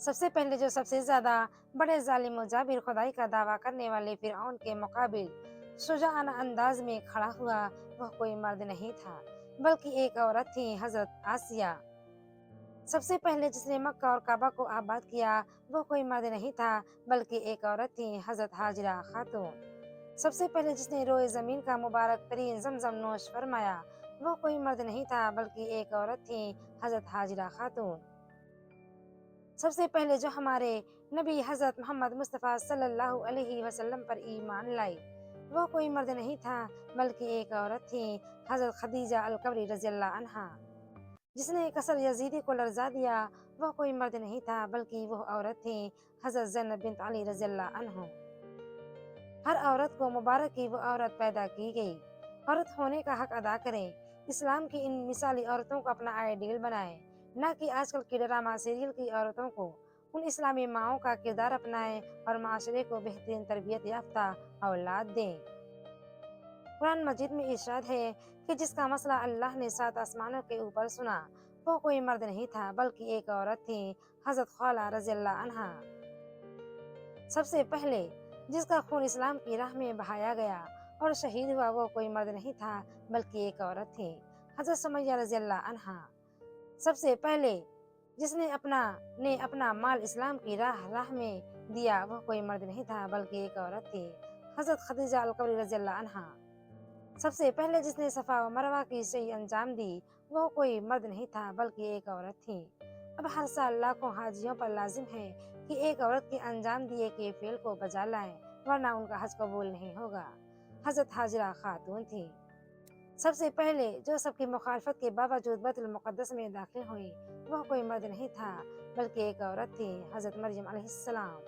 سب سے پہلے جو سب سے زیادہ بڑے ظالم و جابر خدائی کا دعویٰ کرنے والے فرعون کے مقابل شجاعانہ انداز میں کھڑا ہوا وہ کوئی مرد نہیں تھا بلکہ ایک عورت تھی، حضرت آسیہ۔ سب سے پہلے جس نے مکہ اور کعبہ کو آباد کیا وہ کوئی مرد نہیں تھا بلکہ ایک عورت تھی، حضرت ہاجرہ خاتون۔ سب سے پہلے جس نے روئے زمین کا مبارک ترین زمزم نوش فرمایا وہ کوئی مرد نہیں تھا بلکہ ایک عورت تھی، حضرت ہاجرہ خاتون۔ سب سے پہلے جو ہمارے نبی حضرت محمد مصطفیٰ صلی اللہ علیہ وسلم پر ایمان لائی وہ کوئی مرد نہیں تھا بلکہ ایک عورت تھی، حضرت خدیجہ الکبری رضی اللہ عنہا۔ جس نے کسر یزیدی کو لرزا دیا وہ کوئی مرد نہیں تھا بلکہ وہ عورت تھی، حضرت زینب بنت علی رضی اللہ عنہ۔ ہر عورت کو مبارک کی وہ عورت پیدا کی گئی، عورت ہونے کا حق ادا کریں، اسلام کی ان مثالی عورتوں کو اپنا آئیڈیل بنائیں، نہ کہ آج کل کی ڈرامہ سیریل کی عورتوں کو۔ ان اسلامی ماؤں کا کردار اپنائیں اور معاشرے کو بہترین تربیت یافتہ اولاد دیں۔ قرآن مجید میں ارشاد ہے کہ جس کا مسئلہ اللہ نے 7 آسمانوں کے اوپر سنا وہ کوئی مرد نہیں تھا بلکہ ایک عورت تھی، حضرت خولہ رضی اللہ عنہا۔ سب سے پہلے جس کا خون اسلام کی راہ میں بہایا گیا اور شہید ہوا وہ کوئی مرد نہیں تھا بلکہ ایک عورت تھی، حضرت سمیہ رضی اللہ عنہا۔ سب سے پہلے جس نے اپنا مال اسلام کی راہ میں دیا وہ کوئی مرد نہیں تھا بلکہ ایک عورت تھی، حضرت خدیجہ الکبری رضی اللہ عنہا۔ سب سے پہلے جس نے صفا و مروہ کی صحیح انجام دی وہ کوئی مرد نہیں تھا بلکہ ایک عورت تھی۔ اب ہر سال لاکھوں حاجیوں پر لازم ہے کہ ایک عورت کے انجام دیے کے فعل کو بجا لائیں ورنہ ان کا حج قبول نہیں ہوگا، حضرت ہاجرہ خاتون تھی۔ سب سے پہلے جو سب کی مخالفت کے باوجود بیت المقدس میں داخل ہوئی وہ کوئی مرد نہیں تھا بلکہ ایک عورت تھی، حضرت مریم علیہ السلام۔